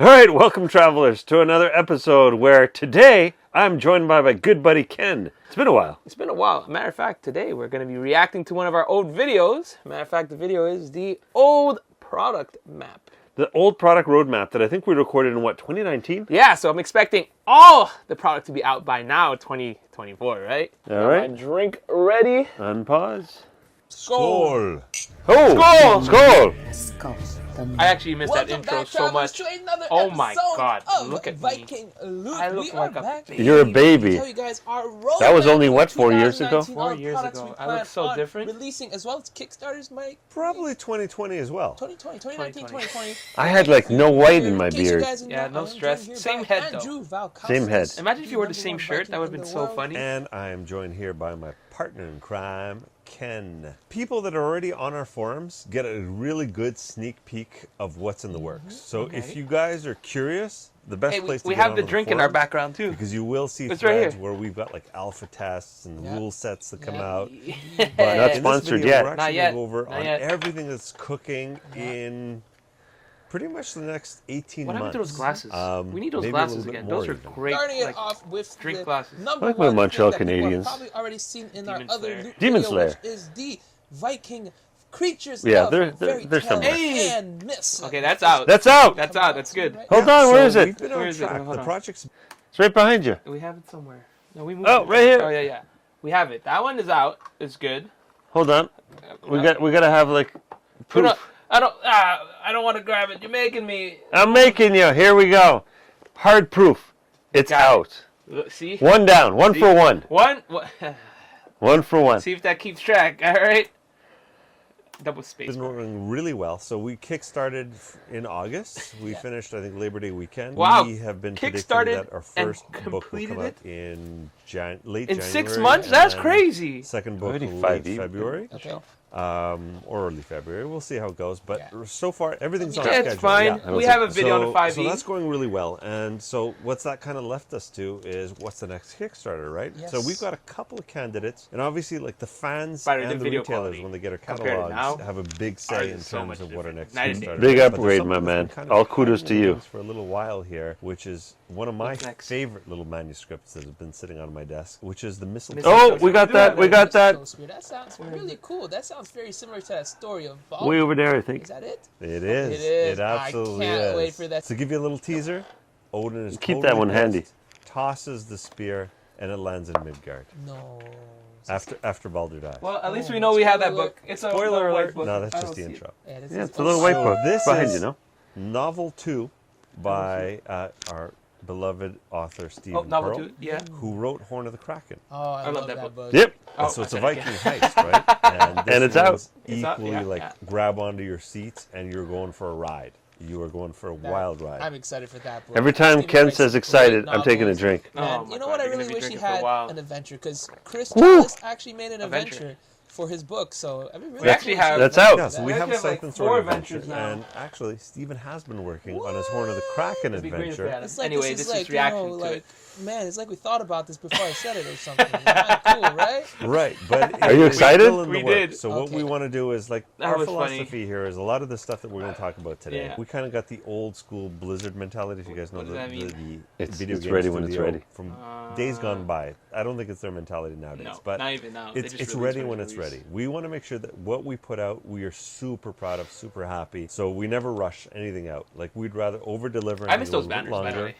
All right, welcome travelers to another episode where today I'm joined by my good buddy Ken. It's been a while. It's been a while. Matter of fact, today we're going to be reacting to one of our old videos. Matter of fact, the video is the old product map. The old product roadmap that I think we recorded in, 2019? Yeah, so I'm expecting all the product to be out by now, 2024, right? All right. My drink ready. Unpause. Skål! Oh! Skål! Skål. I actually missed that Welcome intro back, so travelers, much. to another Oh my episode God, of look at me. Viking Loot. I look We like are a back. baby. You're a baby. Tell you guys our That was roadmap only, for what, 4 years ago? 2019, 4 all years products ago. we I look plan so on different. Releasing as well as Kickstarters, Mike. Probably 2020 as well. 2020, 2019, 2020. I had like no white in my case you beard. guys didn't Yeah, know, no I am stress. joined here Same by head, though. Andrew Valkauskas, Same head. Imagine if you wore the the same number shirt. one That would have Viking been in so the world. funny. And I am joined here by my partner in crime, Ken. People that are already on our forums get a really good sneak peek of what's in the works. So if you guys are curious, the best Hey, place to we get have the onto drink in our forums, background too. because you will see It's right threads here. where we've got like alpha tests and Yeah. rule sets that come Yeah. out. Not But in this sponsored video, yet. We're Not actually yet. going to go over Not on yet. everything that's cooking in pretty much the next 18 What happened months. to those glasses? We need those maybe a glasses little bit again. more Those are even. great. Starting like, it off with drink the glasses. number I like my one Montreal thing that people Canadians. have probably already seen in Demon our other Slayer. loot Demon video, Slayer. which is the Viking creatures Yeah, of they're fairy somewhere. tale Hey! and myths. Okay, that's out. That's out! That's out. That's good. Hold on, where is so it? We've been Where on is it? track. Hold The on. project's It's right behind you. We have it somewhere. No, we moved Oh, it. right here. Oh yeah. We have it. That one is out. It's good. Hold on. We gotta have like proof. No, I don't want to grab it. You're making me. I'm making you. Here we go. Hard proof. It's Got out. Look, see? One down. One See? for one. One. One for one. See if that keeps track. All right. Double space. been working really well. So we kickstarted in August. We finished, I think, Labor Day weekend. Wow. We have been predicting Kickstarted that our and first book will completed come out it? in late In January. 6 months? and That's then crazy. Second book Already late 5 even. February. Okay. Or early February. We'll see how it goes. But Yeah. so far, everything's on Yeah, schedule. it's fine. Yeah. We have a video on the So 5e. that's going really well. And so what's that kind of left us to is what's the next Kickstarter, right? Yes. So we've got a couple of candidates. And obviously, like the fans By the way, and the the video retailers, quality when they get our compared to catalogs, now have a big ours say in is so terms much of what our different. next Night and day. Kickstarter Big is. But there's upgrade, something my that's been man. kind of All kudos to hiding you. things for a little while here, which is one of my What's next? favorite little manuscripts that have been sitting on my desk, which is the Mistletoe. Oh, we got that. We got that. That sounds really cool. That sounds very similar to that story of Valk. Way over there, I think. Is that it? It is. It is. It absolutely I can't is. wait for that. To give you a little teaser, Odin is Keep totally that one handy. pissed, tosses the spear, and it lands in Midgard No. after Baldur dies. Well, at least we know we have that book. It's a Spoiler little white alert! book. No, that's I just don't the see it. intro. Yeah, this Yeah, is it's a little white book This behind is you, no? novel 2 by our beloved author Stephen Oh, novel Pearl, 2. Yeah. who wrote Horn of the Kraken. Oh, I love that book. Yep. And so it's a I said Viking heist, right? And, this And it's out. one's It's out, equally yeah, like yeah. grab onto your seats and you're going for a ride. You are going for a wild ride. I'm excited for that book. Every time Stephen Ken writes says great excited, I'm taking a novels. drink. Oh Man, my you know God, what? I you're gonna really be wish he drinking for a had while. an adventure because Chris Woo! Chalice actually made an Adventure. adventure for his book. So I mean, really We actually cool to have- see That's that. out. Yeah, so we We have actually have, like, something 4 sort of adventures adventure. now. And actually, Stephen has been working on his Horn of the Kraken It'd be great if we had adventure. it. It's like, Anyway, this is this like, is reaction you know, to like, it. man, it's like we thought about this before I said it or something. Kinda cool, right? Right, but Are you it's excited? still in the We works. did. So what Okay. we want to do is like That our was philosophy funny. here is a lot of the stuff that we're going to talk about today. Yeah. We kind of got the old school Blizzard mentality. If you guys know What does that mean? the It's- video it's game ready when it's studio ready. from days gone by. I don't think it's their mentality nowadays, No, but not even now. They it's just ready release when when it's release. ready. We want to make sure that what we put out, we are super proud of, super happy. So we never rush anything out. Like we'd rather over deliver. I miss those a banners, little by the longer. way.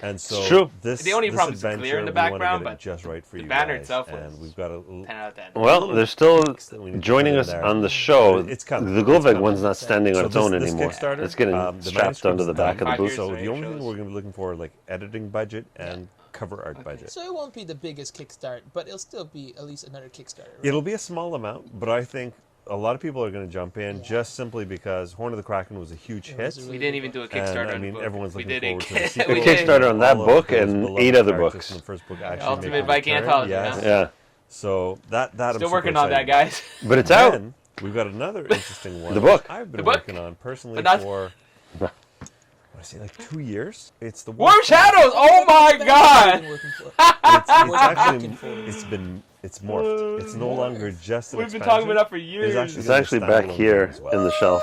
And so It's true. this The only this problem is the glare adventure, in the we wanna background, get it but just right for the you banner guys. itself was And we've got a 10 out of 10. Well, they're still tweaks that we need to joining put in us there. on the show. It's coming. The It's Glovek coming. one's not standing on So its own this anymore. Kickstarter, It's getting the strapped onto the manuscript's back of the done. 5 booth. years, So right, the only shows. thing we're going to be looking for like editing budget and cover art budget. So it won't be the biggest Kickstart, but it'll still be at least another Kickstarter. Right? It'll be a small amount, but I think a lot of people are going to jump in just simply because Horn of the Kraken was a huge It was hit. a We really didn't good even do a book. Kickstarter And, I on the mean, book. everyone's We looking did forward it. to the We sequel. The did. Kickstarter on that All of book those and beloved 8 other characters books. from the first book actually Ultimate make a Viking return, Anthology, yes. man. Yeah, So that I'm Still super working on that, excited about. guys. but it's out. Then we've got another interesting one. The book. which I've been The book. working on personally But not- for I say like 2 years. It's the Warm Shadows! Oh my god! It's morphed. It's no longer just an We've been talking expansion. about that for It's years. actually It's gonna actually be back standalone here game as well. in the shelf.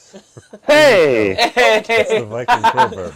Hey! It's the Viking proverb.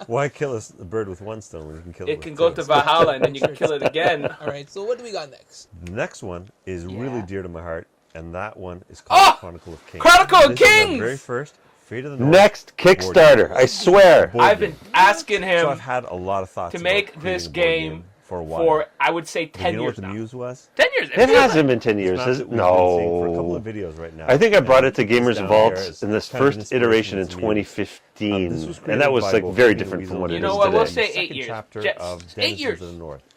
Why kill a bird with one stone when you can kill it It with can two? go to Valhalla and then you can kill it again. All right, so what do we got next? The next one is really Yeah. dear to my heart, and that one is called Oh! Chronicle of Kings. Chronicle of This is our Kings! very first Fate of the North Next Kickstarter, I swear. board I've been game. asking So him I've had a lot of thoughts to about make creating this a board game for a while. for, I would say, But 10 you know years what the now. muse was? 10 years. It hasn't been 10 years, It's has not it? that we've been seeing for a couple No. of videos right now. I think I brought it to And it's Gamers down Vault there as in this kind of an first iteration in inspiration to me. 2015. This was and that created was by like both very Amy different from Weasel what it You is know what, today. we'll say the 8 second years. chapter Yes, of 8 Denizens years. of the North.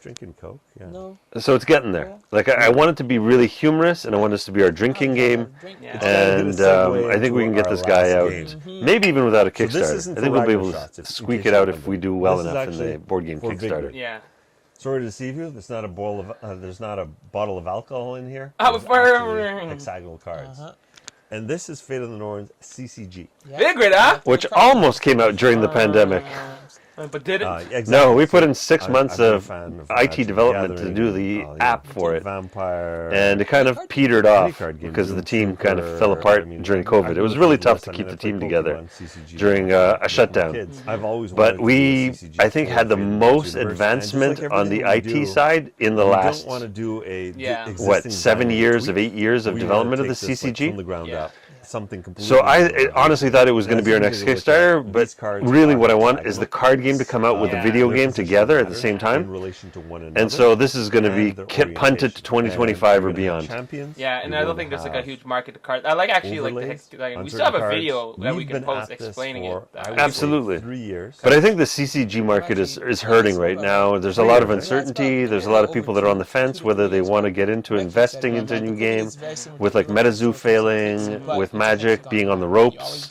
drinking Coke. Yeah. No. So it's getting there. Yeah. Like I want it to be really humorous, and I want this to be our drinking game. Drink. Yeah. It's gotta And get a segue I think we into can get our this guy last out, game. maybe even without a So this Kickstarter. isn't I think for we'll be Ragnar able to shots, if- in squeak case it you're out if wondering. we do well This is enough in the actually board game for Kickstarter. Vigor. Yeah. Sorry to deceive you. There's not a bowl of there's not a bottle of alcohol in here. Oh, There's for- actually hexagonal cards. And this is Fate of the Norns CCG. Yeah. Vigrid, huh? Which almost came out during the pandemic. But did it? Exactly. No, we put So in 6 months I'm a of fan of IT Magic the development to Gathering do and, the app for it. Vampire. And it kind of petered Any off card game, because the Doom team kind of Trooper, fell apart I mean, during I've COVID. been It was with really people tough to less, keep and the I played team together Pokemon, CCG during with a my shutdown. kids. I've always But wanted to do a CCG I think, had the Federation most version. And advancement just like on the everything we IT do, side in the we last, don't want to do a Yeah. existing 7 design years of tweak. 8 years of We wanna development of the take this, like, CCG. from the ground Yeah. up. Something completely So I new. honestly thought it was And going to as be you our can next take a look Kickstarter, at, but these cards really are what I want is the hexagonal card game to cards. come out with the Yeah. video Their game position together at the matters same in time. relation to one another. And so this is going to be and their punted to orientation. 2025 or And you're gonna have beyond. champions, Yeah, and you're I don't going think to there's like a have huge market to cards. I like actually like the overlays Hex. Like, on we still have a certain video cards. that we We've can been post at this explaining for, it. I would say, Absolutely. 3 years. But I think the CCG market is hurting right now. There's a lot of uncertainty. There's a lot of people that are on the fence whether they want to get into investing into a new game, with like MetaZoo failing, with Magic being on the ropes.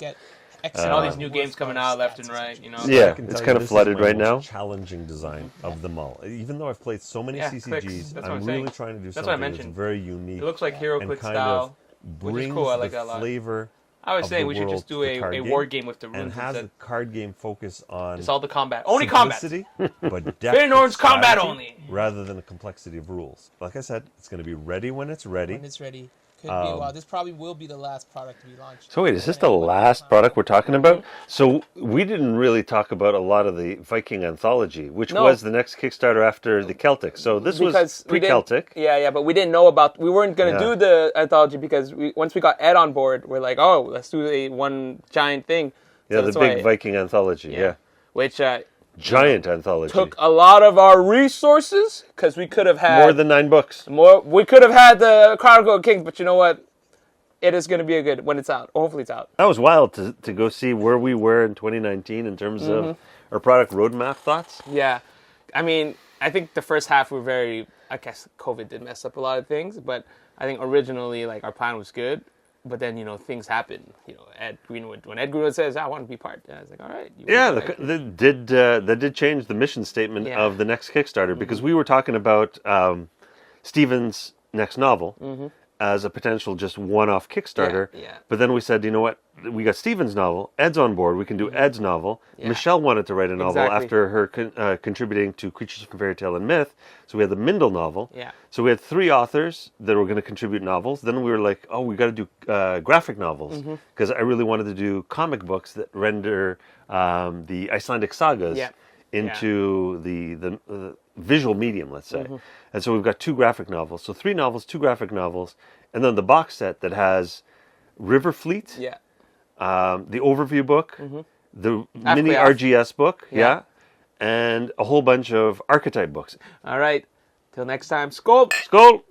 And all these new games coming out left and right, you know. Yeah, I can it's tell you kind of this is flooded my right most now. challenging design of them all. Even though I've played so many Yeah, CCGs, clicks. That's what I'm I'm saying. really trying to do That's what I something that's mentioned. very unique It looks like Hero and Click kind style. of which is brings cool. I like the that a lot. flavor I was of saying the we should world just do to the card a game war game with the and runes have instead. the card game focus on It's all the combat. Only combat. simplicity, but depth Very of Norns combat strategy only. rather than a complexity of rules. Like I said, it's going to be ready when it's ready. When it's ready. Could be. Wow, this probably will be the last product to be launched. So wait, is this the last product we're talking about? So we didn't really talk about a lot of the Viking anthology, which No. was the next Kickstarter after the Celtic. So this was we didn't- pre-Celtic. Yeah, but we didn't know about. We weren't gonna Yeah. do the anthology because once we got Ed on board, we're like, oh, let's do one giant thing. So Yeah, the that's big why- Viking anthology. Yeah. which Giant anthology. took a lot of our resources because we could have had More than 9 books. more. We could have had the Chronicle of Kings, but you know what? It is going to be a good when it's out. Hopefully, it's out. That was wild to go see where we were in 2019 in terms of our product roadmap thoughts. Yeah, I mean, I think the first half were very. I guess COVID did mess up a lot of things, but I think originally, like, our plan was good. But then, things happen. Ed Greenwood, when Ed Greenwood says, "I want to be part," I was like, "All right." Yeah, that did change the mission statement Yeah. of the next Kickstarter because we were talking about Stephen's next novel as a potential just one-off Kickstarter. Yeah. But then we said, you know what? We got Stephen's novel. Ed's on board. We can do Ed's novel. Yeah. Michelle wanted to write a novel Exactly. after her contributing to Creatures from Fairy Tale and Myth. So we had the Mindle novel. Yeah. So we had 3 authors that were going to contribute novels. Then we were like, oh, we got to do graphic novels because I really wanted to do comic books that render the Icelandic sagas Yeah. into the visual medium, let's say. And so we've got 2 graphic novels. So 3 novels, 2 graphic novels, and then the box set that has River Fleet, Yeah. the overview book, the mini Halfway off. RGS book, Yeah. and a whole bunch of archetype books. All right. Till next time. Skål. Skål!